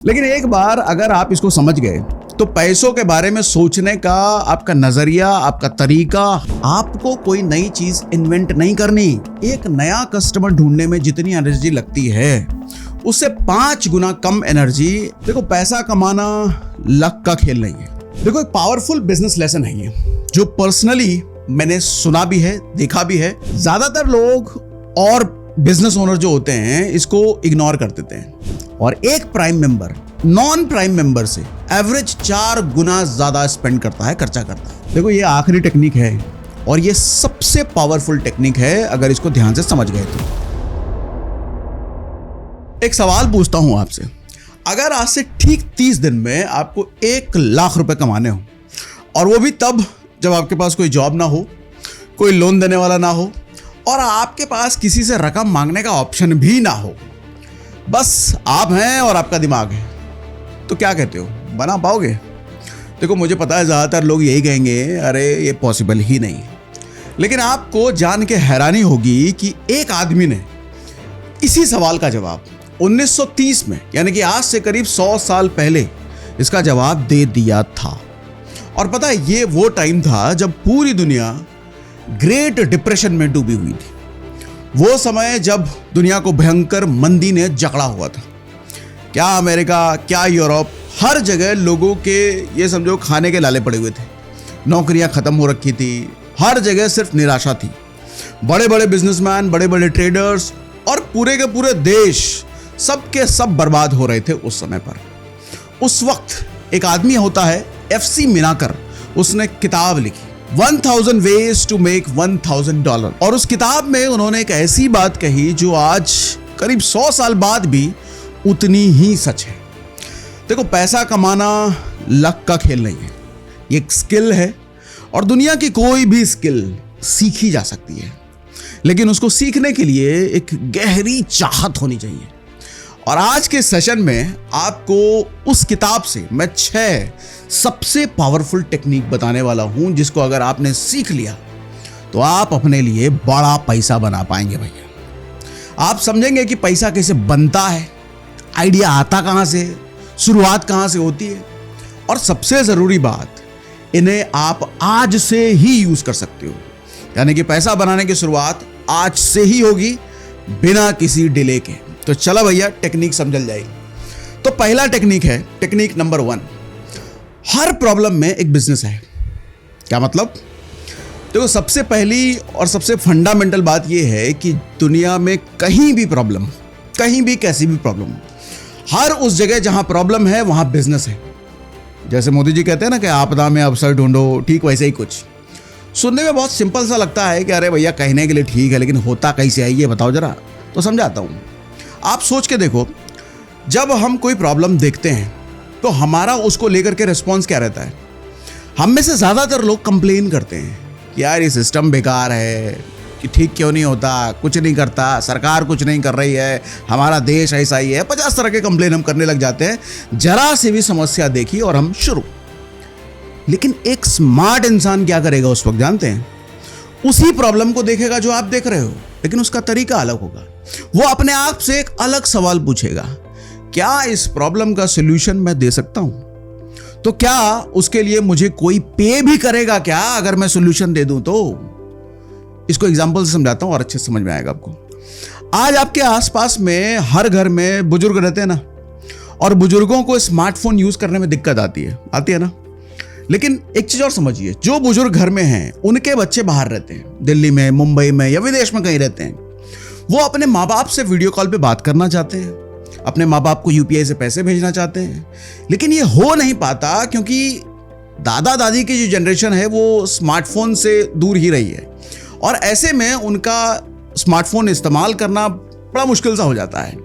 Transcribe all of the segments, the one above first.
लेकिन एक बार अगर आप इसको समझ गए तो पैसों के बारे में सोचने का आपका नजरिया, आपका तरीका, आपको कोई नई चीज इन्वेंट नहीं करनी। एक नया कस्टमर ढूंढने में जितनी एनर्जी लगती है उससे 5 गुना कम एनर्जी। देखो, पैसा कमाना लक का खेल नहीं है। देखो, एक पावरफुल बिजनेस लेसन है ये, जो पर्सनली मैंने सुना भी है, देखा भी है। ज्यादातर लोग और बिजनेस ओनर जो होते हैं इसको इग्नोर कर देते हैं, और एक prime member non prime member से एवरेज 4 गुना ज्यादा स्पेंड करता है, खर्चा करता है। देखो, ये आखिरी टेक्निक है और ये सबसे पावरफुल टेक्निक है अगर इसको ध्यान से समझ गए तो। एक सवाल पूछता हूं आपसे, अगर आज से ठीक 30 दिन में आपको 1 लाख रुपए कमाने हो, और वो भी तब जब आपके पास कोई जॉब ना हो, कोई लोन देने वाला ना हो, और आपके पास किसी से रकम मांगने का ऑप्शन भी ना हो, बस आप हैं और आपका दिमाग है, तो क्या कहते हो, बना पाओगे? देखो, मुझे पता है ज्यादातर लोग यही कहेंगे, अरे ये पॉसिबल ही नहीं। लेकिन आपको जान के हैरानी होगी कि एक आदमी ने इसी सवाल का जवाब 1930 में, यानी कि आज से करीब 100 साल पहले इसका जवाब दे दिया था। और पता है, ये वो टाइम था जब पूरी दुनिया ग्रेट डिप्रेशन में डूबी हुई थी। वो समय जब दुनिया को भयंकर मंदी ने जकड़ा हुआ था। क्या अमेरिका, क्या यूरोप, हर जगह लोगों के ये समझो खाने के लाले पड़े हुए थे। नौकरियां खत्म हो रखी थी, हर जगह सिर्फ निराशा थी। बड़े बड़े बिजनेसमैन, बड़े बड़े ट्रेडर्स और पूरे के पूरे देश सब के सब बर्बाद हो रहे थे उस समय पर। उस वक्त एक आदमी होता है FC मिनाकर, उसने किताब लिखी 1000 ways to make $1000, और उस किताब में उन्होंने एक ऐसी बात कही जो आज करीब 100 साल बाद भी उतनी ही सच है। देखो, पैसा कमाना लक का खेल नहीं है, ये एक स्किल है, और दुनिया की कोई भी स्किल सीखी जा सकती है, लेकिन उसको सीखने के लिए एक गहरी चाहत होनी चाहिए। और आज के सेशन में आपको उस किताब से मैं 6 सबसे पावरफुल टेक्निक बताने वाला हूं, जिसको अगर आपने सीख लिया तो आप अपने लिए बड़ा पैसा बना पाएंगे। भैया, आप समझेंगे कि पैसा कैसे बनता है, आइडिया आता कहां से, शुरुआत कहां से होती है, और सबसे जरूरी बात, इन्हें आप आज से ही यूज कर सकते हो। यानी कि पैसा बनाने की शुरुआत आज से ही होगी, बिना किसी डिले के। तो चलो भैया, टेक्निक समझल जाएगी। तो पहला टेक्निक है, टेक्निक नंबर 1, हर प्रॉब्लम में एक बिजनेस है। क्या मतलब? देखो, सबसे पहली और सबसे फंडामेंटल बात यह है कि दुनिया में कहीं भी प्रॉब्लम, कहीं भी कैसी भी प्रॉब्लम, हर उस जगह जहां प्रॉब्लम है वहां बिजनेस है। जैसे मोदी जी कहते हैं ना कि आपदा में अवसर ढूंढो, ठीक वैसे ही कुछ। सुनने में बहुत सिंपल सा लगता है कि अरे भैया, कहने के लिए ठीक है, लेकिन होता कैसे है ये बताओ जरा। तो समझाता हूं। आप सोच के देखो, जब हम कोई प्रॉब्लम देखते हैं तो हमारा उसको लेकर के रिस्पॉन्स क्या रहता है? हम में से ज्यादातर लोग कंप्लेन करते हैं कि यार ये सिस्टम बेकार है, कि ठीक क्यों नहीं होता, कुछ नहीं करता, सरकार कुछ नहीं कर रही है, हमारा देश ऐसा ही है। 50 तरह के कंप्लेन हम करने लग जाते हैं, जरा से भी समस्या देखी और हम शुरू। लेकिन एक स्मार्ट इंसान क्या करेगा उस वक्त, जानते हैं? उसी प्रॉब्लम को देखेगा जो आप देख रहे हो, लेकिन उसका तरीका अलग होगा। वो अपने आप से एक अलग सवाल पूछेगा, क्या इस प्रॉब्लम का सॉल्यूशन मैं दे सकता हूं? तो क्या उसके लिए मुझे कोई पे भी करेगा क्या अगर मैं सॉल्यूशन दे दूं? तो इसको एग्जांपल से समझाता हूं और अच्छे से समझ में आएगा आपको। आज आपके आसपास में हर घर में बुजुर्ग रहते हैं ना, और बुजुर्गों को स्मार्टफोन यूज करने में दिक्कत आती है ना। लेकिन एक चीज और समझिए, जो बुजुर्ग घर में हैं उनके बच्चे बाहर रहते हैं, दिल्ली में, मुंबई में या विदेश में कहीं रहते हैं। वो अपने माँ बाप से वीडियो कॉल पे बात करना चाहते हैं, अपने माँ बाप को UPI से पैसे भेजना चाहते हैं, लेकिन ये हो नहीं पाता क्योंकि दादा दादी की जो जनरेशन है वो स्मार्टफोन से दूर ही रही है, और ऐसे में उनका स्मार्टफोन इस्तेमाल करना बड़ा मुश्किल सा हो जाता है,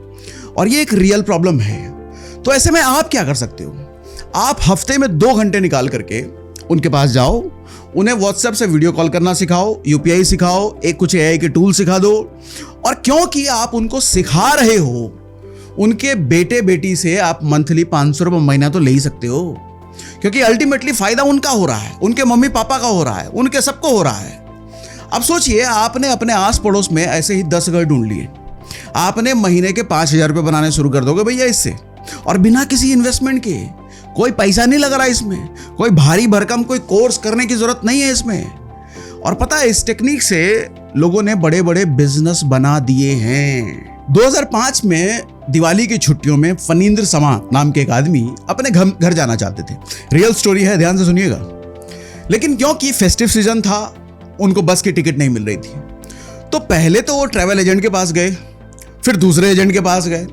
और ये एक रियल प्रॉब्लम है। तो ऐसे में आप क्या कर सकते हो? आप हफ्ते में 2 घंटे निकाल करके उनके पास जाओ, उन्हें व्हाट्सएप से वीडियो कॉल करना सिखाओ, UPI सिखाओ, एक कुछ AI के टूल सिखा दो। और क्योंकि आप उनको सिखा रहे हो, उनके बेटे बेटी से आप मंथली 500 रुपये महीना तो ले ही सकते हो, क्योंकि अल्टीमेटली फायदा उनका हो रहा है, उनके मम्मी पापा का हो रहा है, उनके सबको हो रहा है। अब सोचिए, आपने अपने आस पड़ोस में ऐसे ही 10 घर ढूंढ लिए, आपने महीने के 5000 रुपये बनाने शुरू कर दोगे भैया इससे, और बिना किसी इन्वेस्टमेंट के। कोई पैसा नहीं लग रहा इसमें, कोई भारी भरकम कोई कोर्स करने की जरूरत नहीं है इसमें। और पता है, इस टेक्निक से लोगों ने बड़े बड़े बिजनेस बना दिए हैं। 2005 में दिवाली की छुट्टियों में फनींद्र समा नाम के एक आदमी अपने घर जाना चाहते थे। रियल स्टोरी है, ध्यान से सुनिएगा। लेकिन क्योंकि फेस्टिव सीजन था, उनको बस की टिकट नहीं मिल रही थी। तो पहले तो वो ट्रैवल एजेंट के पास गए, फिर दूसरे एजेंट के पास गए,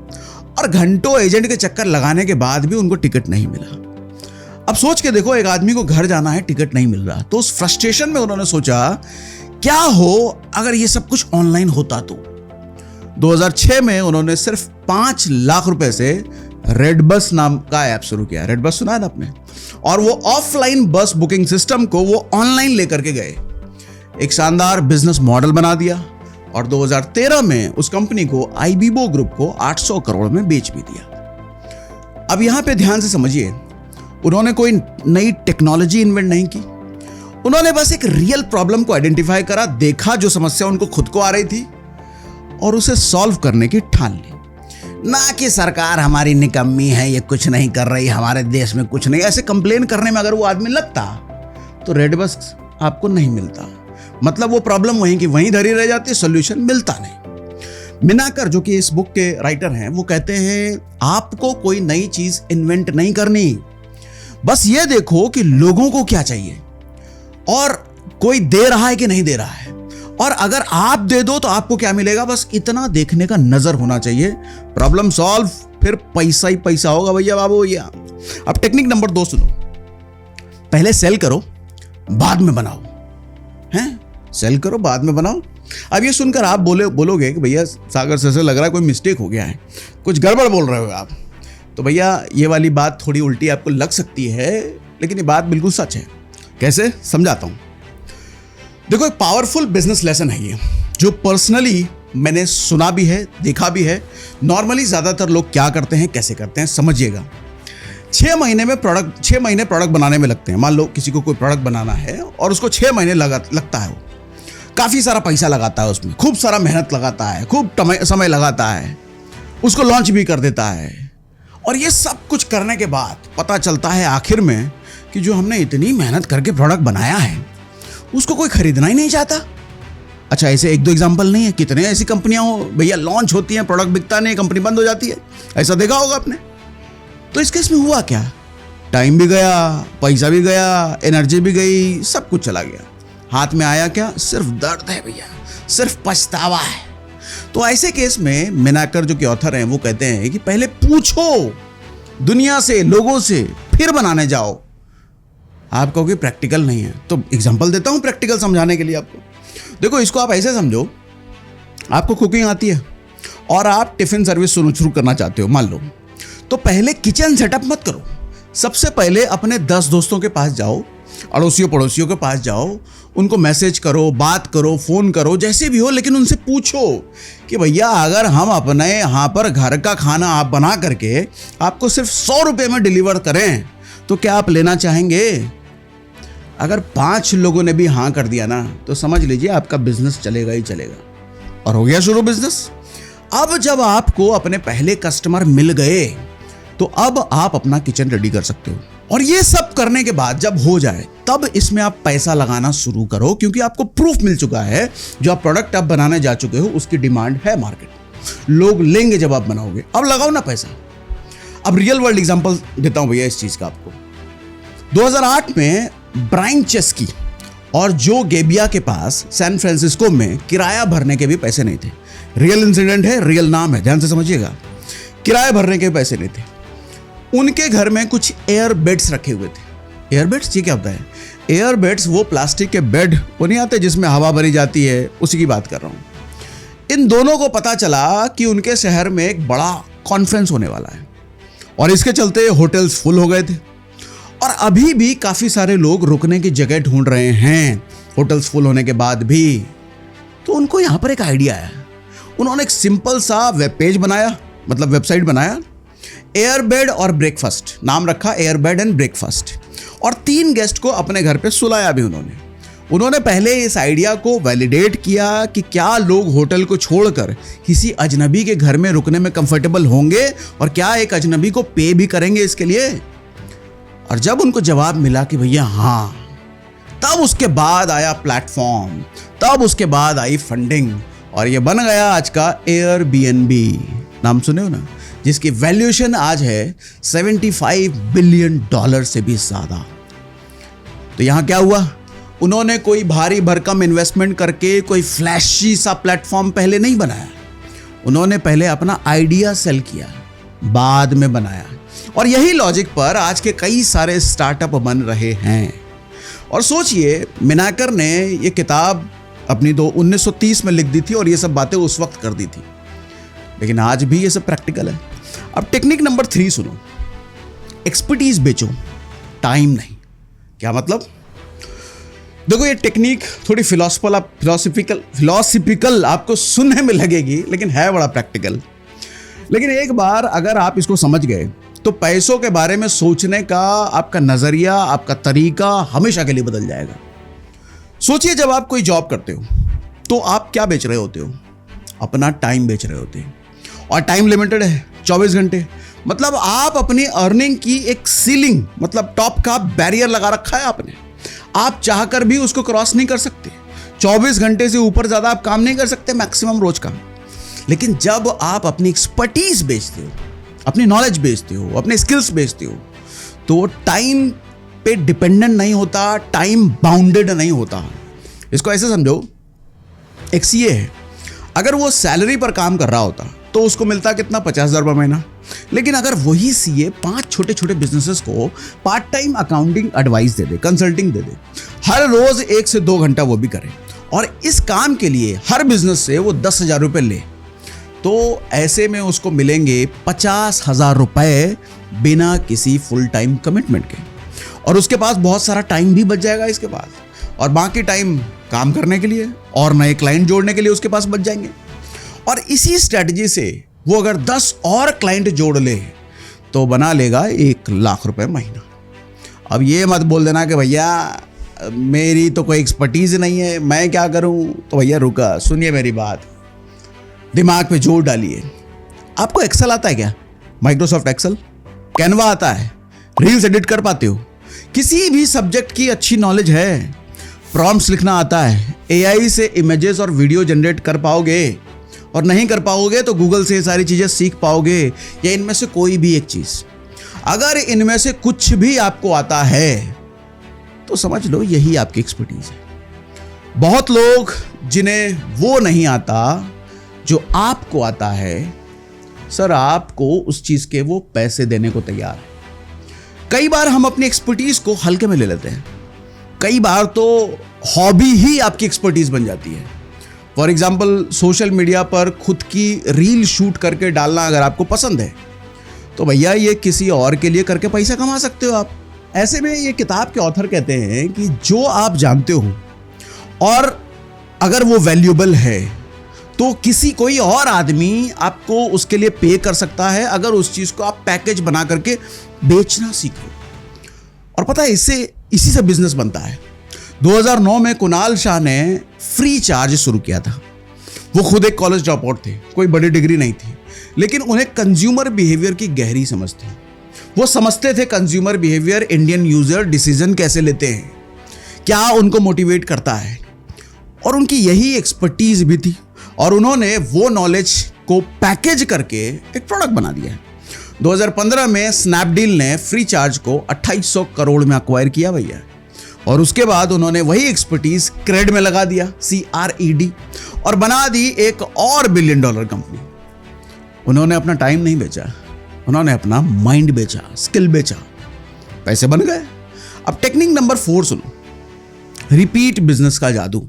और घंटों एजेंट के चक्कर लगाने के बाद भी उनको टिकट नहीं मिला। अब सोच के देखो, एक आदमी को घर जाना है, टिकट नहीं मिल रहा। तो उस फ्रस्ट्रेशन में उन्होंने सोचा, क्या हो अगर ये सब कुछ ऑनलाइन होता तो। 2006 में उन्होंने सिर्फ 5 लाख रुपए से रेड बस नाम का ऐप शुरू किया। रेड बस सुना है ना आपने? और वो ऑफलाइन बस बुकिंग सिस्टम को वो ऑनलाइन लेकर के गए, एक शानदार बिजनेस मॉडल बना दिया। और 2013 में उस कंपनी को आईबीबो ग्रुप को 800 करोड़ में बेच भी दिया। अब यहां पे ध्यान से समझिए, उन्होंने कोई नई टेक्नोलॉजी इन्वेंट नहीं की, उन्होंने बस एक रियल प्रॉब्लम को आइडेंटिफाई करा, देखा जो समस्या उनको खुद को आ रही थी, और उसे सॉल्व करने की ठान ली। ना कि सरकार हमारी निकम्मी है, ये कुछ नहीं कर रही, हमारे देश में कुछ नहीं, ऐसे कंप्लेन करने में अगर वो आदमी लगता तो रेड बस आपको नहीं मिलता। मतलब वो प्रॉब्लम वहीं की वहीं धरी रह जाती, सॉल्यूशन मिलता नहीं। मिनाकर, जो कि इस बुक के राइटर हैं, वो कहते हैं आपको कोई नई चीज इन्वेंट नहीं करनी, बस ये देखो कि लोगों को क्या चाहिए और कोई दे रहा है कि नहीं दे रहा है, और अगर आप दे दो तो आपको क्या मिलेगा, बस इतना देखने का नजर होना चाहिए। प्रॉब्लम सॉल्व, फिर पैसा ही पैसा होगा भैया बाबू भैया। अब टेक्निक नंबर 2 सुनो। पहले सेल करो, बाद में बनाओ। हैं? सेल करो, बाद में बनाओ। अब ये सुनकर आप बोलोगे कि भैया सागर से लग रहा है कोई मिस्टेक हो गया है, कुछ गड़बड़ बोल रहे हो आप। तो भैया ये वाली बात थोड़ी उल्टी आपको लग सकती है, लेकिन ये बात बिल्कुल सच है। कैसे? समझाता हूं। देखो, एक पावरफुल बिजनेस लेसन है ये, जो पर्सनली मैंने सुना भी है, देखा भी है। नॉर्मली ज्यादातर लोग क्या करते हैं, कैसे करते हैं, समझिएगा। 6 महीने प्रोडक्ट बनाने में लगते हैं। मान लो किसी को कोई प्रोडक्ट बनाना है और उसको 6 महीने लगता है। वो काफी सारा पैसा लगाता है उसमें, खूब सारा मेहनत लगाता है, खूब समय लगाता है, उसको लॉन्च भी कर देता है। और ये सब कुछ करने के बाद पता चलता है आखिर में कि जो हमने इतनी मेहनत करके प्रोडक्ट बनाया है उसको कोई खरीदना ही नहीं चाहता। अच्छा, ऐसे 1-2 एग्जांपल नहीं है, कितने ऐसी कंपनियां हो भैया, लॉन्च होती हैं, प्रोडक्ट बिकता नहीं, कंपनी बंद हो जाती है। ऐसा देखा होगा आपने। तो इस केस में हुआ क्या? टाइम भी गया, पैसा भी गया, एनर्जी भी गई, सब कुछ चला गया। हाथ में आया क्या? सिर्फ दर्द है भैया, सिर्फ पछतावा है। तो ऐसे केस में मिनाकर, जो कि ऑथर हैं, वो कहते हैं कि पहले पूछो दुनिया से, लोगों से, फिर बनाने जाओ। आप कहोगे प्रैक्टिकल नहीं है, तो एग्जांपल देता हूं प्रैक्टिकल समझाने के लिए आपको। देखो, इसको आप ऐसे समझो, आपको कुकिंग आती है और आप टिफिन सर्विस शुरू करना चाहते हो, मान लो। तो पहले किचन सेटअप मत करो, सबसे पहले अपने 10 दोस्तों के पास जाओ, अड़ोसियों पड़ोसियों के पास जाओ, उनको मैसेज करो, बात करो, फोन करो, जैसे भी हो, लेकिन उनसे पूछो कि भैया अगर हम अपने यहाँ पर घर का खाना आप बना करके आपको सिर्फ 100 रुपये में डिलीवर करें तो क्या आप लेना चाहेंगे? अगर 5 लोगों ने भी हाँ कर दिया ना, तो समझ लीजिए आपका बिजनेस चलेगा ही चलेगा, और हो गया शुरू बिजनेस। अब जब आपको अपने पहले कस्टमर मिल गए तो अब आप अपना किचन रेडी कर सकते हो। और ये सब करने के बाद जब हो जाए, तब इसमें आप पैसा लगाना शुरू करो, क्योंकि आपको प्रूफ मिल चुका है जो आप प्रोडक्ट आप बनाने जा चुके हो उसकी डिमांड है मार्केट, लोग लेंगे जब आप बनाओगे। अब लगाओ ना पैसा। अब रियल वर्ल्ड एग्जांपल देता हूं भैया इस चीज का आपको। 2008 में ब्रायन चेस्की और जो गेबिया के पास सैन फ्रांसिस्को में किराया भरने के भी पैसे नहीं थे। रियल इंसिडेंट है, रियल नाम है, ध्यान से समझिएगा। किराया भरने के पैसे नहीं थे। उनके घर में कुछ एयर बेड्स रखे हुए थे। एयर बेड्स, ये क्या होता है? एयर बेड्स वो प्लास्टिक के बेड वो नहीं आते जिसमें हवा भरी जाती है, उसी की बात कर रहा हूं। इन दोनों को पता चला कि उनके शहर में एक बड़ा कॉन्फ्रेंस होने वाला है और इसके चलते होटल्स फुल हो गए थे और अभी भी काफी सारे लोग रुकने की जगह ढूंढ रहे हैं होटल्स फुल होने के बाद भी। तो उनको यहां पर एक आइडिया आया। उन्होंने एक सिंपल सा वेब पेज बनाया, मतलब वेबसाइट बनाया, एयरबेड और ब्रेकफास्ट नाम रखा, एयरबेड एंड ब्रेकफास्ट। और 3 गेस्ट को अपने घर पे सुलाया भी उन्होंने। उन्होंने पहले इस आइडिया को वैलिडेट किया कि क्या लोग होटल को छोड़कर किसी अजनबी के घर में रुकने में कंफर्टेबल होंगे और क्या एक अजनबी को पे भी करेंगे इसके लिए। और जब उनको जवाब मिला कि भैया हाँ, तब उसके बाद आया प्लेटफॉर्म, तब उसके बाद आई फंडिंग और ये बन गया आज का एयरबीएनबी। नाम सुने हो ना, जिसकी वैल्यूएशन आज है $75 बिलियन से भी ज्यादा। तो यहां क्या हुआ, उन्होंने कोई भारी भरकम इन्वेस्टमेंट करके कोई फ्लैशी सा प्लेटफॉर्म पहले नहीं बनाया। उन्होंने पहले अपना आइडिया सेल किया, बाद में बनाया। और यही लॉजिक पर आज के कई सारे स्टार्टअप बन रहे हैं। और सोचिए, मिनाकर ने ये किताब अपनी 1930 में लिख दी थी और ये सब बातें उस वक्त कर दी थी, लेकिन आज भी ये सब प्रैक्टिकल है। अब टेक्निक नंबर 3 सुनो, एक्सपर्टीज बेचो, टाइम नहीं। क्या मतलब? देखो, ये टेक्निक थोड़ी फिलोसफिकल आपको सुनने में लगेगी, लेकिन है बड़ा प्रैक्टिकल। लेकिन एक बार अगर आप इसको समझ गए तो पैसों के बारे में सोचने का आपका नजरिया, आपका तरीका हमेशा के लिए बदल जाएगा। सोचिए, जब आप कोई जॉब करते हो तो आप क्या बेच रहे होते हो? अपना टाइम बेच रहे होते हैं, और टाइम लिमिटेड है, 24 घंटे। मतलब आप अपनी अर्निंग की एक सीलिंग, मतलब टॉप का बैरियर लगा रखा है आपने। आप चाहकर भी उसको क्रॉस नहीं कर सकते। 24 घंटे से ऊपर ज्यादा आप काम नहीं कर सकते, मैक्सिमम रोज का। लेकिन जब आप अपनी एक्सपर्टीज बेचते हो, अपनी नॉलेज बेचते हो, अपने स्किल्स बेचते हो, तो टाइम पे डिपेंडेंट नहीं होता, टाइम बाउंडेड नहीं होता। इसको ऐसे समझो, एक सीए है, अगर वो सैलरी पर काम कर रहा होता तो उसको मिलता कितना? 50,000 रुपये महीना। लेकिन अगर वही सीए 5 छोटे छोटे बिजनेसेस को पार्ट टाइम अकाउंटिंग एडवाइस दे दे, कंसल्टिंग दे दे, हर रोज 1 से 2 घंटा वो भी करे, और इस काम के लिए हर बिजनेस से वो 10,000 रुपये ले, तो ऐसे में उसको मिलेंगे 50,000 रुपये बिना किसी फुल टाइम कमिटमेंट के। और उसके पास बहुत सारा टाइम भी बच जाएगा इसके बाद, और बाकी टाइम काम करने के लिए और नए क्लाइंट जोड़ने के लिए उसके पास बच जाएंगे। और इसी स्ट्रैटेजी से वो अगर 10 और क्लाइंट जोड़ ले तो बना लेगा 1 लाख रुपए महीना। अब ये मत बोल देना कि भैया मेरी तो कोई एक्सपर्टीज नहीं है, मैं क्या करूं। तो भैया रुका, सुनिए मेरी बात, दिमाग पे जोर डालिए। आपको एक्सेल आता है क्या? माइक्रोसॉफ्ट एक्सेल, कैनवा आता है, रील्स एडिट कर पाते हो, किसी भी सब्जेक्ट की अच्छी नॉलेज है, प्रॉम्प्ट्स लिखना आता है, एआई से इमेजेस और वीडियो जनरेट कर पाओगे, और नहीं कर पाओगे तो गूगल से ये सारी चीजें सीख पाओगे, या इनमें से कोई भी एक चीज। अगर इनमें से कुछ भी आपको आता है तो समझ लो यही आपकी एक्सपर्टीज है। बहुत लोग जिन्हें वो नहीं आता जो आपको आता है, सर आपको उस चीज के वो पैसे देने को तैयार है। कई बार हम अपनी एक्सपर्टीज को हल्के में ले लेते हैं, कई बार तो हॉबी ही आपकी एक्सपर्टीज बन जाती है। फॉर एग्जाम्पल, सोशल मीडिया पर खुद की रील शूट करके डालना अगर आपको पसंद है तो भैया ये किसी और के लिए करके पैसा कमा सकते हो आप। ऐसे में ये किताब के ऑथर कहते हैं कि जो आप जानते हो और अगर वो वैल्यूएबल है तो कोई और आदमी आपको उसके लिए पे कर सकता है, अगर उस चीज को आप पैकेज बना करके बेचना सीखो। और पता है, इसी से बिजनेस बनता है। 2009 में कुणाल शाह ने फ्री चार्ज शुरू किया था। वो खुद एक कॉलेज ड्रॉप आउट थे, कोई बड़ी डिग्री नहीं थी, लेकिन उन्हें कंज्यूमर बिहेवियर की गहरी समझ थी। वो समझते थे consumer behaviour, Indian user decision कैसे लेते हैं, क्या उनको मोटिवेट करता है, और उनकी यही एक्सपर्टीज भी थी। और उन्होंने वो नॉलेज को पैकेज करके एक प्रोडक्ट बना दिया। 2015 में स्नैपडील ने फ्री चार्ज को 2800 करोड़ में अक्वायर किया भैया, और उसके बाद उन्होंने वही एक्सपर्टीज क्रेड में लगा दिया, CRED, और बना दी एक और $1 बिलियन कंपनी। उन्होंने अपना टाइम नहीं बेचा, उन्होंने अपना माइंड बेचा, स्किल बेचा, पैसे बन गए। अब टेक्निक नंबर 4 सुनो, रिपीट बिजनेस का जादू।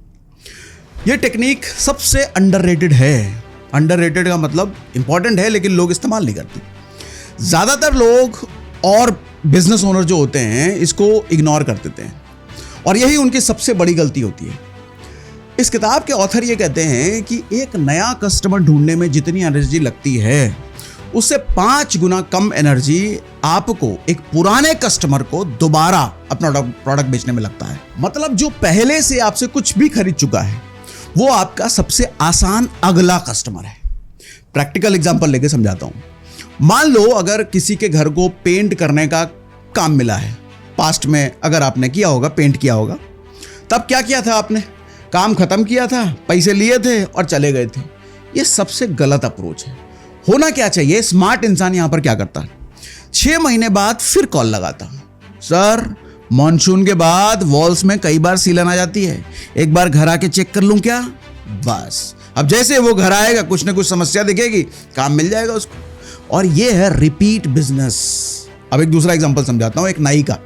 ये टेक्निक सबसे अंडररेटेड है। अंडररेटेड का मतलब इंपॉर्टेंट है लेकिन लोग इस्तेमाल नहीं करते। ज्यादातर लोग और बिजनेस ओनर जो होते हैं इसको इग्नोर कर देते हैं, और यही उनकी सबसे बड़ी गलती होती है। इस किताब के ऑथर ये कहते हैं कि एक नया कस्टमर ढूंढने में जितनी एनर्जी लगती है उससे 5 गुना कम एनर्जी आपको एक पुराने कस्टमर को दोबारा अपना प्रोडक्ट बेचने में लगता है। मतलब जो पहले से आपसे कुछ भी खरीद चुका है वो आपका सबसे आसान अगला कस्टमर है। प्रैक्टिकल एग्जांपल लेके समझाता हूं। मान लो अगर किसी के घर को पेंट करने का काम मिला है, पास्ट में अगर आपने किया होगा, पेंट किया होगा, तब क्या किया था आपने? काम खत्म किया था, पैसे लिए थे और चले गए थे। ये सबसे गलत अप्रोच है। होना क्या चाहिए? स्मार्ट इंसान यहां पर क्या करता है, 6 महीने बाद फिर कॉल लगाता, सर मॉनसून के बाद वॉल्स में कई बार सीलन आ जाती है, एक बार घर आके चेक कर लूं क्या? बस अब जैसे वो घर आएगा कुछ ना कुछ समस्या दिखेगी, काम मिल जाएगा उसको। और ये है रिपीट बिजनेस। अब एक दूसरा एग्जांपल समझाता हूं। एक नाई का,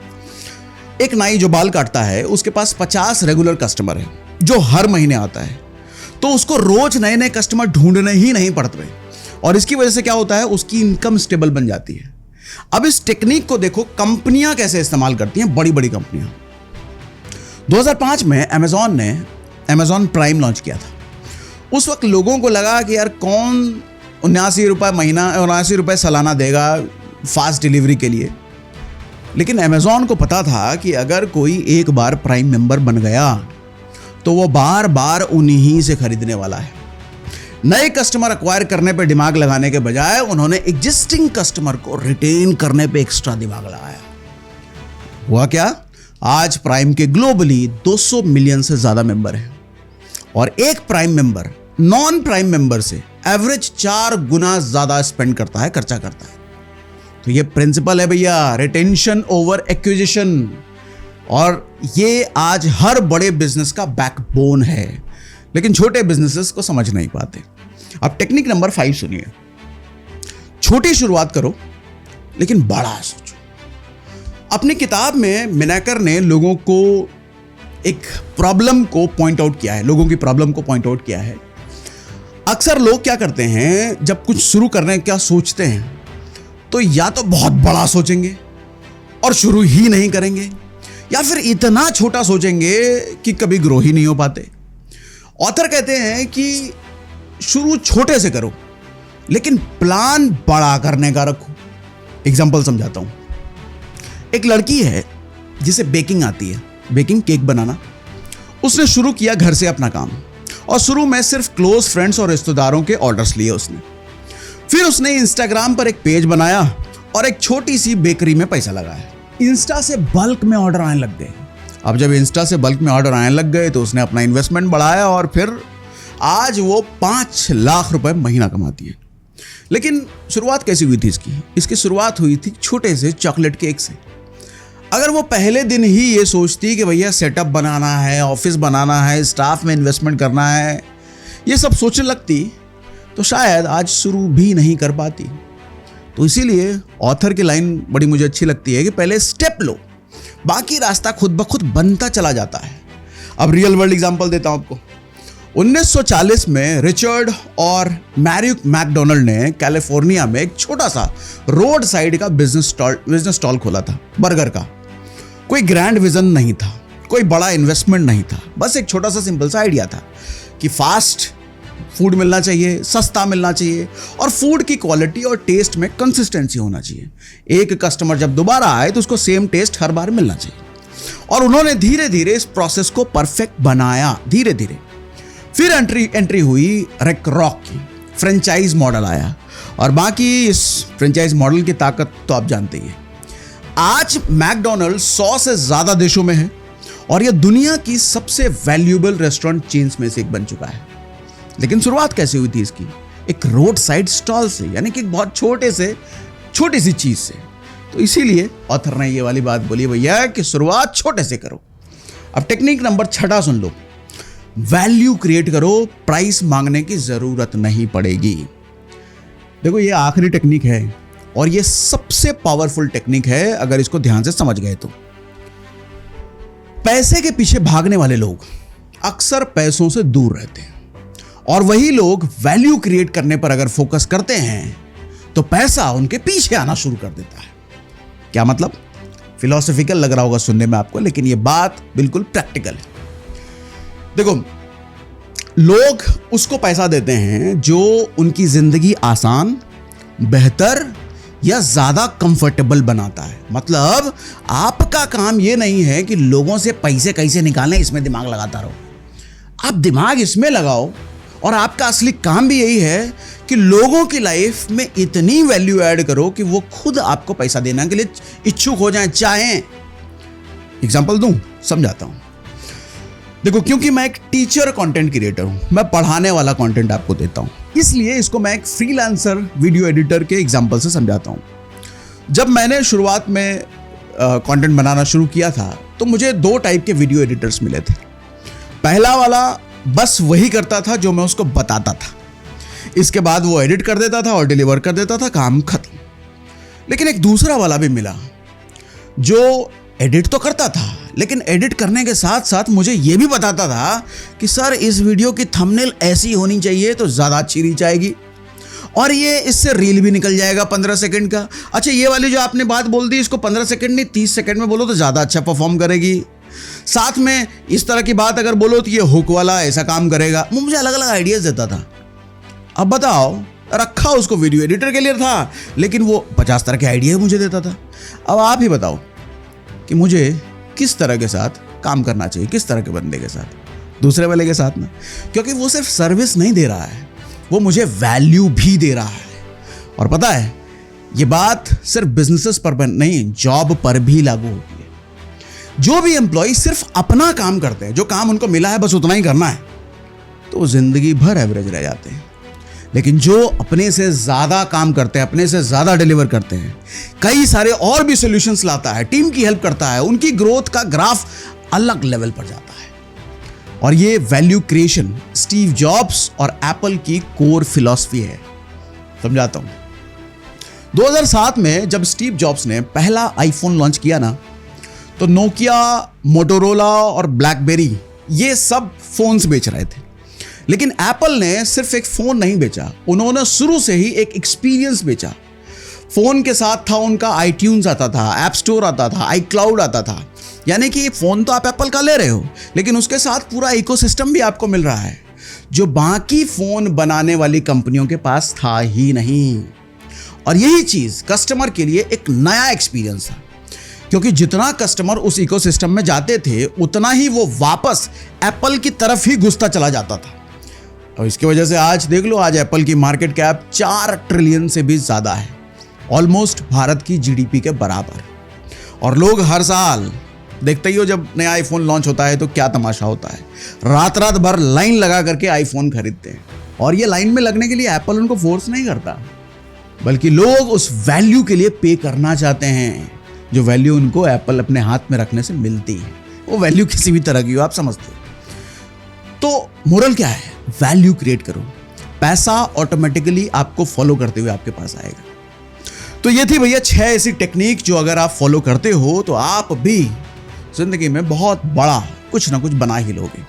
एक नाई जो बाल काटता है, उसके पास 50 रेगुलर कस्टमर है जो हर महीने आता है, तो उसको रोज नए नए कस्टमर ढूंढने ही नहीं पड़ते और इसकी वजह से क्या होता है, उसकी इनकम स्टेबल बन जाती है। अब इस टेक्निक को देखो कंपनियां कैसे इस्तेमाल करती हैं, बड़ी बड़ी कंपनियां। 2005 में अमेजॉन ने अमेजॉन प्राइम लॉन्च किया था। उस वक्त लोगों को लगा कि यार कौन 79 रुपये महीना, 79 रुपये सालाना देगा फास्ट डिलीवरी के लिए। लेकिन अमेजॉन को पता था कि अगर कोई एक बार प्राइम मेंबर बन गया तो वो बार बार उन्हीं से खरीदने वाला है। नए कस्टमर अक्वायर करने पे दिमाग लगाने के बजाय उन्होंने एग्जिस्टिंग कस्टमर को रिटेन करने पे एक्स्ट्रा दिमाग लगाया। हुआ क्या? आज प्राइम के ग्लोबली 200 मिलियन से ज्यादा मेंबर हैं और एक prime member non prime member से एवरेज 4 गुना ज्यादा स्पेंड करता है, खर्चा करता है। तो ये प्रिंसिपल है भैया, रिटेंशन ओवर एक्विजिशन, और ये आज हर बड़े बिजनेस का बैकबोन है, लेकिन छोटे बिजनेसेस को समझ नहीं पाते। अब टेक्निक नंबर 5 सुनिए। छोटी शुरुआत करो लेकिन बड़ा सोचो। अपनी किताब में मिनाकर ने लोगों को एक प्रॉब्लम को पॉइंट आउट किया है, लोगों की प्रॉब्लम को पॉइंट आउट किया है। अक्सर लोग क्या करते हैं, जब कुछ शुरू करने का सोचते हैं तो या तो बहुत बड़ा सोचेंगे और शुरू ही नहीं करेंगे, या फिर इतना छोटा सोचेंगे कि कभी ग्रो ही नहीं हो पाते। ऑथर कहते हैं कि शुरू छोटे से करो लेकिन प्लान बड़ा करने का रखो। एग्जांपल समझाता हूं। एक लड़की है जिसे बेकिंग आती है, बेकिंग, केक बनाना। उसने शुरू किया घर से अपना काम और शुरू में सिर्फ क्लोज फ्रेंड्स और रिश्तेदारों के ऑर्डर्स लिए उसने। फिर उसने इंस्टाग्राम पर एक पेज बनाया और एक छोटी सी बेकरी में पैसा लगाया। इंस्टा से बल्क में ऑर्डर आने लग गए। अब जब इंस्टा से बल्क में ऑर्डर आने लग गए तो उसने अपना इन्वेस्टमेंट बढ़ाया और फिर आज वो 5 लाख रुपए महीना कमाती है। लेकिन शुरुआत कैसी हुई थी इसकी? इसकी शुरुआत हुई थी छोटे से चॉकलेट केक से। अगर वो पहले दिन ही ये सोचती कि भैया सेटअप बनाना है, ऑफिस बनाना है, स्टाफ में इन्वेस्टमेंट करना है, ये सब सोचने लगती तो शायद आज शुरू भी नहीं कर पाती। तो इसीलिए ऑथर की लाइन बड़ी मुझे अच्छी लगती है कि पहले स्टेप लो, बाकी रास्ता खुद ब खुद बनता चला जाता है। अब रियल वर्ल्ड एग्जांपल देता हूं आपको। 1940 में रिचर्ड और मैरिक मैकडोनल्ड ने कैलिफोर्निया में एक छोटा सा रोड साइड का बिजनेस स्टॉल खोला था, बर्गर का। कोई ग्रैंड विजन नहीं था, कोई बड़ा इन्वेस्टमेंट नहीं था, बस एक छोटा सा सिंपल सा आइडिया था कि फास्ट फूड मिलना चाहिए, सस्ता मिलना चाहिए और फूड की क्वालिटी और टेस्ट में कंसिस्टेंसी होना चाहिए। एक कस्टमर जब दोबारा आए तो उसको सेम टेस्ट हर बार मिलना चाहिए। और उन्होंने धीरे धीरे इस प्रोसेस को परफेक्ट बनाया, धीरे धीरे। फिर एंट्री हुई रिक रॉक की, फ्रेंचाइज मॉडल आया और बाकी इस फ्रेंचाइज मॉडल की ताकत तो आप जानते ही हैं। आज मैकडोनल्ड 100 से ज्यादा देशों में है और यह दुनिया की सबसे वैल्यूएबल रेस्टोरेंट चेन्स में से एक बन चुका है। लेकिन शुरुआत कैसे हुई थी इसकी? एक रोड साइड स्टॉल से, यानी कि बहुत छोटी सी चीज से। तो इसीलिए ऑथर ने ये वाली बात बोली भैया कि शुरुआत छोटे से करो। अब टेक्निक नंबर 6 सुन लो। वैल्यू क्रिएट करो, प्राइस मांगने की जरूरत नहीं पड़ेगी। देखो ये आखिरी टेक्निक है और ये सबसे पावरफुल टेक्निक है अगर इसको ध्यान से समझ गए तो। पैसे के पीछे भागने वाले लोग अक्सर पैसों से दूर रहते हैं और वही लोग वैल्यू क्रिएट करने पर अगर फोकस करते हैं तो पैसा उनके पीछे आना शुरू कर देता है। क्या मतलब? फिलोसॉफिकल लग रहा होगा सुनने में आपको, लेकिन यह बात बिल्कुल प्रैक्टिकल है। देखो, लोग उसको पैसा देते हैं जो उनकी जिंदगी आसान, बेहतर या ज्यादा कंफर्टेबल बनाता है। मतलब आपका काम ये नहीं है कि लोगों से पैसे कैसे निकालने इसमें दिमाग लगाता रहो, आप दिमाग इसमें लगाओ और आपका असली काम भी यही है कि लोगों की लाइफ में इतनी वैल्यू ऐड करो कि वो खुद आपको पैसा देने के लिए इच्छुक हो जाएं, चाहें। एग्जांपल दूं, समझाता हूं। देखो, क्योंकि मैं एक टीचर कंटेंट क्रिएटर हूं, मैं पढ़ाने वाला कंटेंट आपको देता हूं, इसलिए इसको मैं एक फ्रीलांसर वीडियो एडिटर के एग्जांपल से समझाता हूं। जब मैंने शुरुआत में कंटेंट बनाना शुरू किया था तो मुझे 2 टाइप के वीडियो एडिटर्स मिले थे। पहला वाला बस वही करता था जो मैं उसको बताता था, इसके बाद वो एडिट कर देता था और डिलीवर कर देता था, काम खत्म। लेकिन एक दूसरा वाला भी मिला जो एडिट तो करता था, लेकिन एडिट करने के साथ साथ मुझे ये भी बताता था कि सर इस वीडियो की थंबनेल ऐसी होनी चाहिए तो ज़्यादा अच्छी रीच आएगी, और ये इससे रील भी निकल जाएगा 15 सेकंड का। अच्छा, ये वाली जो आपने बात बोल दी इसको 15 सेकंड नहीं 30 सेकंड में बोलो तो ज़्यादा अच्छा परफॉर्म करेगी। साथ में इस तरह की बात अगर बोलो तो ये हुक वाला ऐसा काम करेगा। वो मुझे अलग अलग आइडियाज़ देता था। अब बताओ, रखा उसको वीडियो एडिटर के लिए था, लेकिन वो 50 तरह के आइडिया मुझे देता था। अब आप ही बताओ कि मुझे किस तरह के साथ काम करना चाहिए, किस तरह के बंदे के साथ, दूसरे वाले के साथ ना। क्योंकि वो सिर्फ सर्विस नहीं दे रहा है, वो मुझे वैल्यू भी दे रहा है। और पता है, ये बात सिर्फ बिजनेसेस पर नहीं, जॉब पर भी लागू होती है। जो भी एम्प्लॉय सिर्फ अपना काम करते हैं, जो काम उनको मिला है बस उतना ही करना है, तो वो जिंदगी भर एवरेज रह जाते हैं। लेकिन जो अपने से ज़्यादा काम करते हैं, अपने से ज़्यादा डिलीवर करते हैं, कई सारे और भी सॉल्यूशंस लाता है, टीम की हेल्प करता है, उनकी ग्रोथ का ग्राफ अलग लेवल पर जाता है। और ये वैल्यू क्रिएशन स्टीव जॉब्स और एप्पल की कोर फिलॉसफी है। समझाता हूँ। 2007 में जब स्टीव जॉब्स ने पहला आईफोन लॉन्च किया ना, तो नोकिया, मोटोरोला और ब्लैकबेरी ये सब फोन्स बेच रहे थे। लेकिन एप्पल ने सिर्फ एक फ़ोन नहीं बेचा, उन्होंने शुरू से ही एक एक्सपीरियंस बेचा। फ़ोन के साथ था उनका iTunes आता था, ऐप स्टोर आता था, iCloud आता था। यानी कि फ़ोन तो आप एप्पल का ले रहे हो, लेकिन उसके साथ पूरा इकोसिस्टम भी आपको मिल रहा है, जो बाकी फ़ोन बनाने वाली कंपनियों के पास था ही नहीं। और यही चीज़ कस्टमर के लिए एक नया एक्सपीरियंस था, क्योंकि जितना कस्टमर उस इकोसिस्टम में जाते थे उतना ही वो वापस एप्पल की तरफ ही घुसता चला जाता था। और इसकी वजह से आज देख लो, आज एप्पल की मार्केट कैप 4 ट्रिलियन से भी ज़्यादा है, ऑलमोस्ट भारत की जीडीपी के बराबर। और लोग हर साल देखते ही हो, जब नया आईफोन लॉन्च होता है तो क्या तमाशा होता है, रात रात भर लाइन लगा करके आईफोन खरीदते हैं। और ये लाइन में लगने के लिए एप्पल उनको फोर्स नहीं करता, बल्कि लोग उस वैल्यू के लिए पे करना चाहते हैं, जो वैल्यू उनको एप्पल अपने हाथ में रखने से मिलती है। वो वैल्यू किसी भी तरह की हो, आप समझते हो। तो मोरल क्या है? वैल्यू क्रिएट करो, पैसा ऑटोमेटिकली आपको फॉलो करते हुए आपके पास आएगा। तो ये थी भैया 6 ऐसी टेक्निक जो अगर आप फॉलो करते हो तो आप भी जिंदगी में बहुत बड़ा कुछ ना कुछ बना ही लोगे।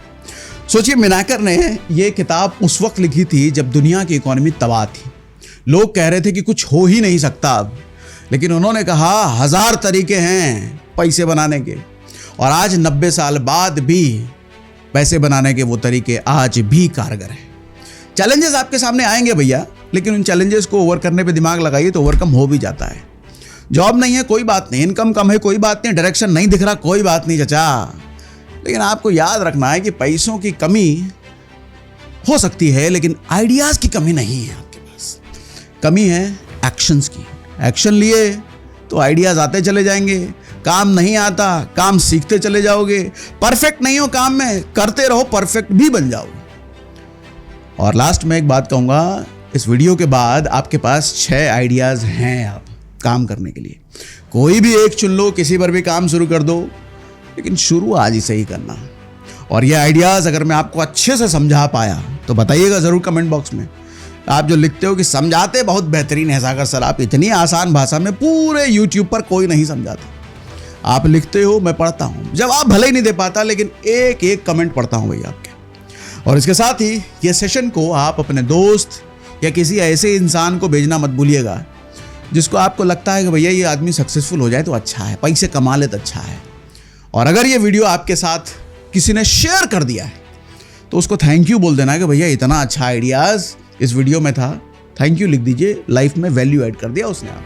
सोचिए, मिनाकर ने ये किताब उस वक्त लिखी थी जब दुनिया की इकोनॉमी तबाह थी, लोग कह रहे थे कि कुछ हो ही नहीं सकता अब, लेकिन उन्होंने कहा 1000 तरीके हैं पैसे बनाने के, और आज 90 साल बाद भी पैसे बनाने के वो तरीके आज भी कारगर हैं। चैलेंजेस आपके सामने आएंगे भैया, लेकिन उन चैलेंजेस को ओवर करने पे दिमाग लगाइए तो ओवरकम हो भी जाता है। जॉब नहीं है कोई बात नहीं, इनकम कम है कोई बात नहीं, डायरेक्शन नहीं दिख रहा कोई बात नहीं चाचा, लेकिन आपको याद रखना है कि पैसों की कमी हो सकती है, लेकिन आइडियाज़ की कमी नहीं है आपके पास। कमी है एक्शंस की। एक्शन लिए तो आइडियाज़ आते चले जाएंगे, काम नहीं आता काम सीखते चले जाओगे, परफेक्ट नहीं हो काम में, करते रहो परफेक्ट भी बन जाओगे। और लास्ट में एक बात कहूँगा, इस वीडियो के बाद आपके पास 6 आइडियाज़ हैं आप काम करने के लिए। कोई भी एक चुन लो, किसी पर भी काम शुरू कर दो, लेकिन शुरू आज ही से ही करना। और ये आइडियाज़ अगर मैं आपको अच्छे से समझा पाया तो बताइएगा ज़रूर कमेंट बॉक्स में। आप जो लिखते हो कि समझाते बहुत बेहतरीन है सागर सर, आप इतनी आसान भाषा में पूरे यूट्यूब पर कोई नहीं समझाता। आप लिखते हो, मैं पढ़ता हूँ, जवाब भले ही नहीं दे पाता लेकिन एक एक कमेंट पढ़ता हूँ भैया आपके। और इसके साथ ही ये सेशन को आप अपने दोस्त या किसी ऐसे इंसान को भेजना मत भूलिएगा जिसको आपको लगता है कि भैया ये आदमी सक्सेसफुल हो जाए तो अच्छा है, पैसे कमा ले तो अच्छा है। और अगर ये वीडियो आपके साथ किसी ने शेयर कर दिया है तो उसको थैंक यू बोल देना कि भैया इतना अच्छा आइडियाज़ इस वीडियो में था, थैंक यू लिख दीजिए, लाइफ में वैल्यू ऐड कर दिया उसने आप।